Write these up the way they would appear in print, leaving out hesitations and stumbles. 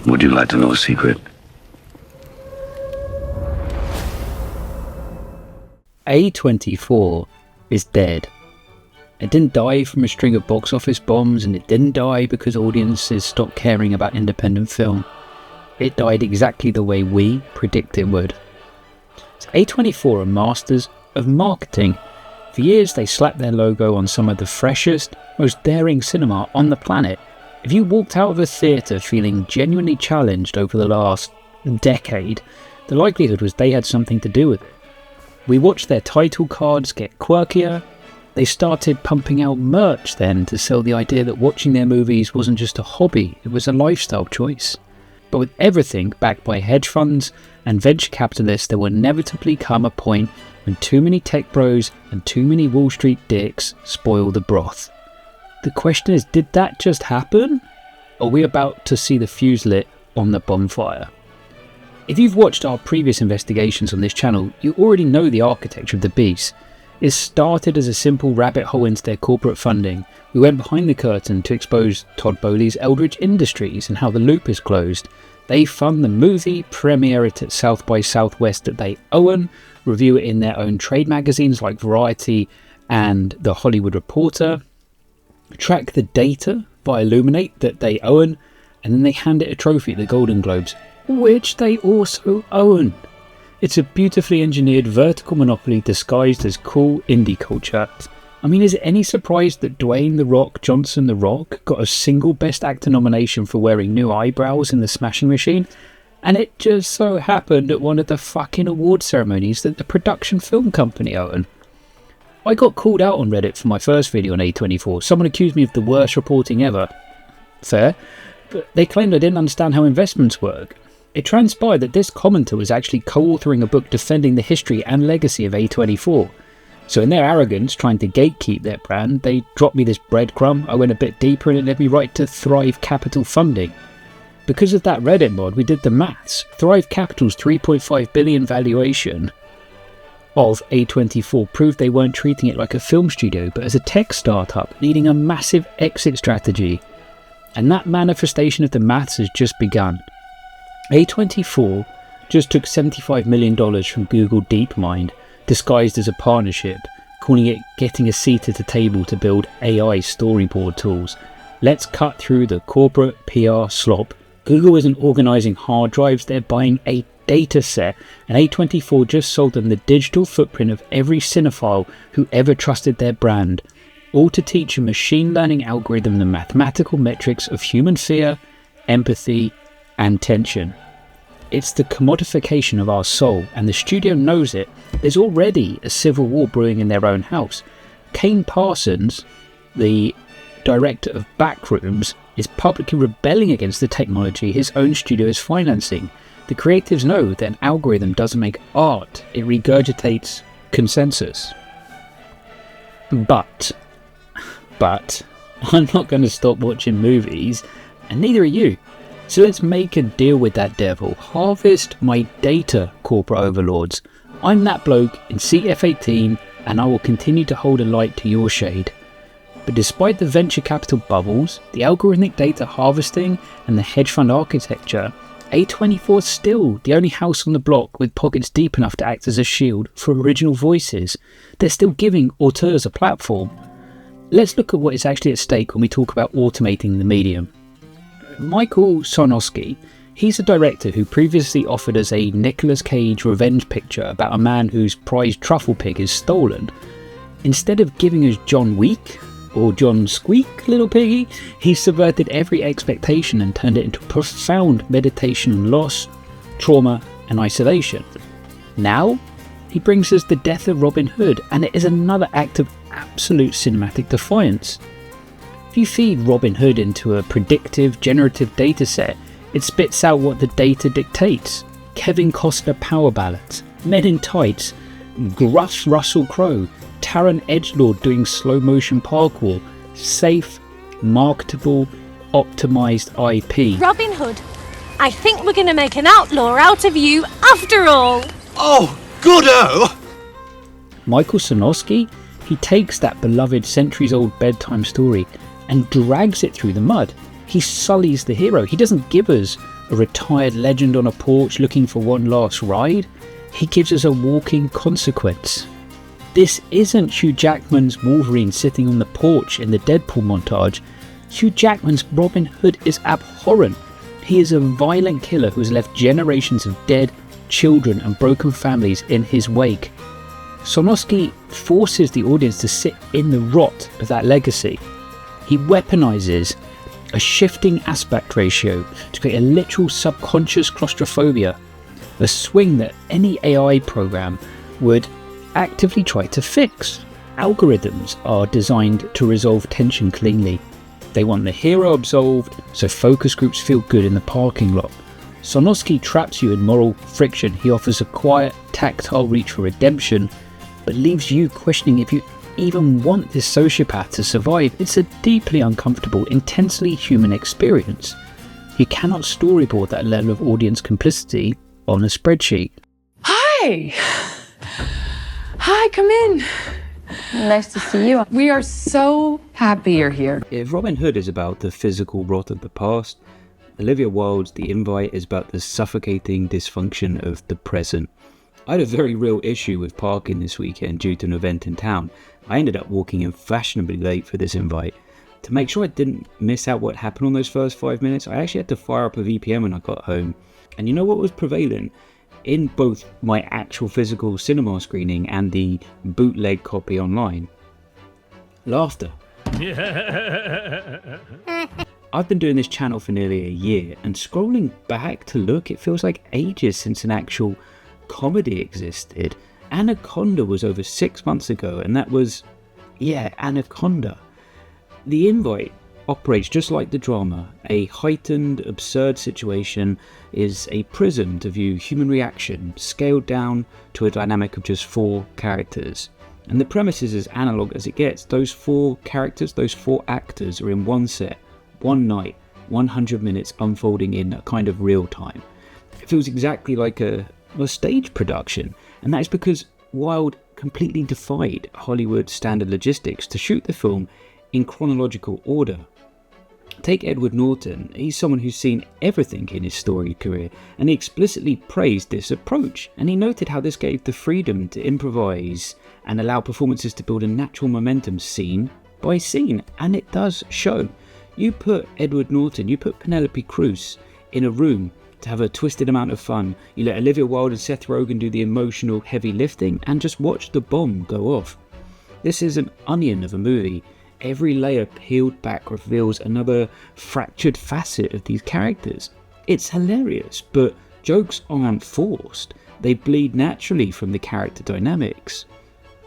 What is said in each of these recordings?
Would you like to know a secret? A24 is dead. It didn't die from a string of box office bombs, and it didn't die because audiences stopped caring about independent film. It died exactly the way we predict it would. So A24 are masters of marketing. For years they slapped their logo on some of the freshest, most daring cinema on the planet. If you walked out of a theatre feeling genuinely challenged over the last decade, the likelihood was they had something to do with it. We watched their title cards get quirkier. They started pumping out merch then to sell the idea that watching their movies wasn't just a hobby, it was a lifestyle choice. But with everything backed by hedge funds and venture capitalists, there will inevitably come a point when too many tech bros and too many Wall Street dicks spoil the broth. The question is, did that just happen? Or are we about to see the fuse lit on the bonfire? If you've watched our previous investigations on this channel, you already know the architecture of the beast. It started as a simple rabbit hole into their corporate funding. We went behind the curtain to expose Todd Bowley's Eldridge Industries and how the loop is closed. They fund the movie, premiere it at South by Southwest that they own, review it in their own trade magazines like Variety and The Hollywood Reporter, track the data by Illuminate that they own, and then they hand it a trophy at the Golden Globes, which they also own. It's a beautifully engineered vertical monopoly disguised as cool indie culture. I mean, is it any surprise that Dwayne "The Rock" Johnson "The Rock" got a single Best Actor nomination for wearing new eyebrows in The Smashing Machine? And it just so happened at one of the fucking award ceremonies that the production film company own. I got called out on Reddit for my first video on A24. Someone accused me of the worst reporting ever. Fair, but they claimed I didn't understand how investments work. It transpired that this commenter was actually co-authoring a book defending the history and legacy of A24. So in their arrogance, trying to gatekeep their brand, they dropped me this breadcrumb. I went a bit deeper and it led me right to Thrive Capital funding. Because of that Reddit mod, we did the maths. Thrive Capital's $3.5 billion valuation of A24 proved they weren't treating it like a film studio, but as a tech startup needing a massive exit strategy. And that manifestation of the maths has just begun. A24 just took $75 million from Google DeepMind, disguised as a partnership, calling it getting a seat at the table to build AI storyboard tools. Let's cut through the corporate PR slop. Google isn't organising hard drives, they're buying a dataset, and A24 just sold them the digital footprint of every cinephile who ever trusted their brand, all to teach a machine learning algorithm the mathematical metrics of human fear, empathy, and tension. It's the commodification of our soul, and the studio knows it. There's already a civil war brewing in their own house. Kane Parsons, the director of Backrooms, is publicly rebelling against the technology his own studio is financing. The creatives know that an algorithm doesn't make art, it regurgitates consensus. But I'm not going to stop watching movies, and neither are you. So let's make a deal with that devil. Harvest my data, corporate overlords. I'm that bloke in seat F18, and I will continue to hold a light to your shade. But despite the venture capital bubbles, the algorithmic data harvesting, and the hedge fund architecture, A24 is still the only house on the block with pockets deep enough to act as a shield for original voices. They're still giving auteurs a platform. Let's look at what is actually at stake when we talk about automating the medium. Michael Sarnoski, he's a director who previously offered us a Nicolas Cage revenge picture about a man whose prized truffle pig is stolen. Instead of giving us John Week, or John Squeak, little piggy, he subverted every expectation and turned it into profound meditation on loss, trauma, and isolation. Now, he brings us the death of Robin Hood, and it is another act of absolute cinematic defiance. If you feed Robin Hood into a predictive, generative dataset, it spits out what the data dictates. Kevin Costner power ballads, Men in Tights, gruff Russell Crowe, Taron Edgelord doing slow motion parkour, safe, marketable, optimized IP. Robin Hood, I think we're going to make an outlaw out of you after all. Oh, good-o! Michael Sarnoski, he takes that beloved centuries-old bedtime story and drags it through the mud. He sullies the hero. He doesn't give us a retired legend on a porch looking for one last ride. He gives us a walking consequence. This isn't Hugh Jackman's Wolverine sitting on the porch in the Deadpool montage. Hugh Jackman's Robin Hood is abhorrent. He is a violent killer who has left generations of dead children and broken families in his wake. Sarnoski forces the audience to sit in the rot of that legacy. He weaponizes a shifting aspect ratio to create a literal subconscious claustrophobia, a swing that any AI program would actively try to fix. Algorithms are designed to resolve tension cleanly. They want the hero absolved, so focus groups feel good in the parking lot. Sarnoski traps you in moral friction. He offers a quiet, tactile reach for redemption, but leaves you questioning if you even want this sociopath to survive. It's a deeply uncomfortable, intensely human experience. You cannot storyboard that level of audience complicity on a spreadsheet. Hi! Hi, come in. Nice to see you. We are so happy you're here. If Robin Hood is about the physical rot of the past, Olivia Wilde's The Invite is about the suffocating dysfunction of the present. I had a very real issue with parking this weekend due to an event in town. I ended up walking in fashionably late for this invite. To make sure I didn't miss out what happened on those first 5 minutes, I actually had to fire up a VPN when I got home. And you know what was prevalent? In both my actual physical cinema screening and the bootleg copy online? Laughter. I've been doing this channel for nearly a year, and scrolling back to look, it feels like ages since an actual comedy existed. Anaconda was over 6 months ago, and that was, Anaconda. The Invite operates just like the drama. A heightened, absurd situation is a prism to view human reaction, scaled down to a dynamic of just 4 characters. And the premise is as analog as it gets. Those 4 characters, those 4 actors are in one set, one night, 100 minutes unfolding in a kind of real time. It feels exactly like a stage production, and that is because Wilde completely defied Hollywood standard logistics to shoot the film in chronological order. Take Edward Norton. He's someone who's seen everything in his storied career, and he explicitly praised this approach, and he noted how this gave the freedom to improvise and allow performances to build a natural momentum scene by scene, and it does show. You put Edward Norton, you put Penélope Cruz in a room to have a twisted amount of fun, you let Olivia Wilde and Seth Rogen do the emotional heavy lifting, and just watch the bomb go off. This is an onion of a movie. Every layer peeled back reveals another fractured facet of these characters. It's hilarious, but jokes aren't forced. They bleed naturally from the character dynamics.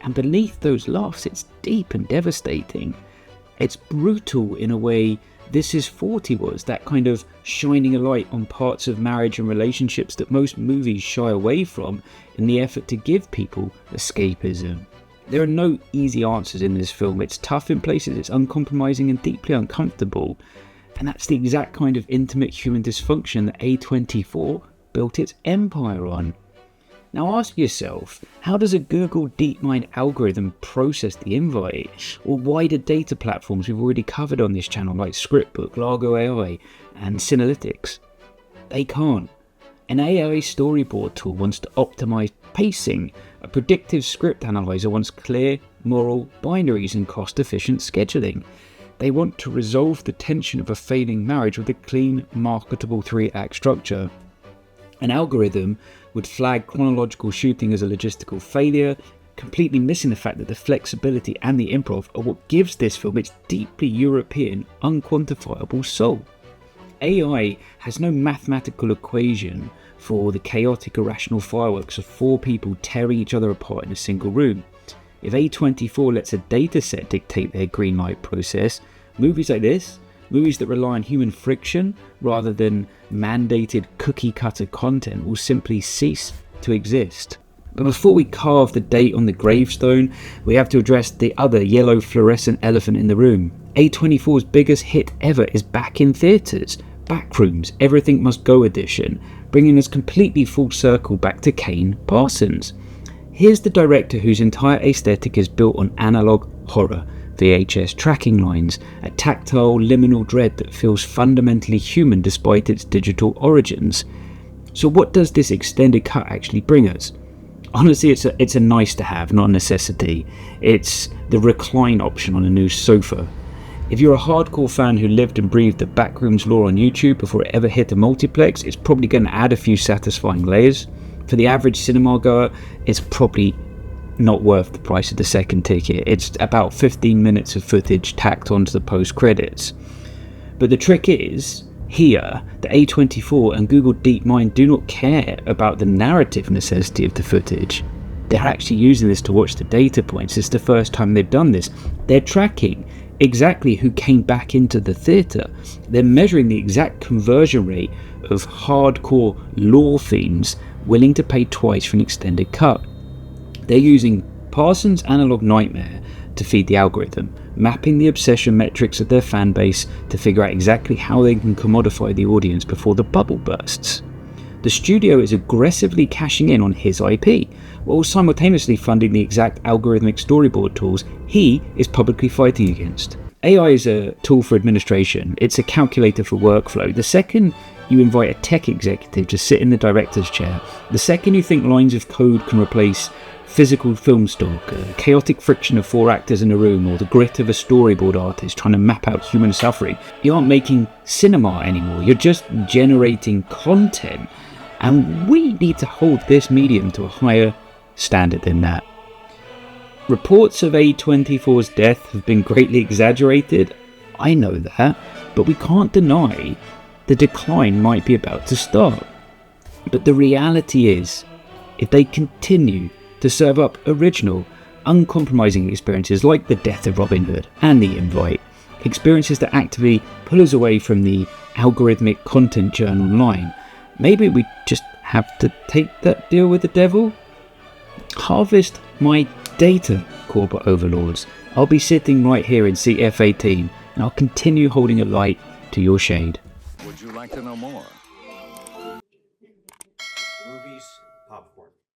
And beneath those laughs, it's deep and devastating. It's brutal in a way This Is 40 was, that kind of shining a light on parts of marriage and relationships that most movies shy away from in the effort to give people escapism. There are no easy answers in this film. It's tough in places, it's uncompromising and deeply uncomfortable. And that's the exact kind of intimate human dysfunction that A24 built its empire on. Now ask yourself, how does a Google DeepMind algorithm process the invite? Or wider data platforms we've already covered on this channel like Scriptbook, Largo AI and Synalytics? They can't. An AI storyboard tool wants to optimize pacing. A predictive script analyzer wants clear, moral binaries and cost-efficient scheduling. They want to resolve the tension of a failing marriage with a clean, marketable 3-act structure. An algorithm would flag chronological shooting as a logistical failure, completely missing the fact that the flexibility and the improv are what gives this film its deeply European, unquantifiable soul. AI has no mathematical equation for the chaotic irrational fireworks of 4 people tearing each other apart in a single room. If A24 lets a dataset dictate their green light process, movies like this, movies that rely on human friction rather than mandated cookie-cutter content, will simply cease to exist. But before we carve the date on the gravestone, we have to address the other yellow fluorescent elephant in the room. A24's biggest hit ever is back in theatres. Backrooms, Everything Must Go edition, bringing us completely full circle back to Kane Parsons. Here's the director whose entire aesthetic is built on analog horror, VHS tracking lines, a tactile liminal dread that feels fundamentally human despite its digital origins. So what does this extended cut actually bring us? Honestly, it's a nice to have, not a necessity. It's the recline option on a new sofa. If you're a hardcore fan who lived and breathed the Backrooms lore on YouTube before it ever hit a multiplex, it's probably going to add a few satisfying layers. For the average cinema goer, it's probably not worth the price of the second ticket. It's about 15 minutes of footage tacked onto the post-credits. But the trick is, here, the A24 and Google DeepMind do not care about the narrative necessity of the footage. They're actually using this to watch the data points. It's the first time they've done this. They're tracking exactly who came back into the theatre. They're measuring the exact conversion rate of hardcore lore fiends willing to pay twice for an extended cut. They're using Parsons' analog nightmare to feed the algorithm, mapping the obsession metrics of their fan base to figure out exactly how they can commodify the audience before the bubble bursts. The studio is aggressively cashing in on his IP, while simultaneously funding the exact algorithmic storyboard tools he is publicly fighting against. AI is a tool for administration. It's a calculator for workflow. The second you invite a tech executive to sit in the director's chair, the second you think lines of code can replace physical film stock, chaotic friction of 4 actors in a room, or the grit of a storyboard artist trying to map out human suffering, you aren't making cinema anymore. You're just generating content. And we need to hold this medium to a higher standard than that. Reports of A24's death have been greatly exaggerated. I know that, but we can't deny the decline might be about to start. But the reality is, if they continue to serve up original, uncompromising experiences like the death of Robin Hood and The Invite, experiences that actively pull us away from the algorithmic content journal line, maybe we just have to take that deal with the devil? Harvest my data, corporate overlords. I'll be sitting right here in CF18 and I'll continue holding a light to your shade. Would you like to know more?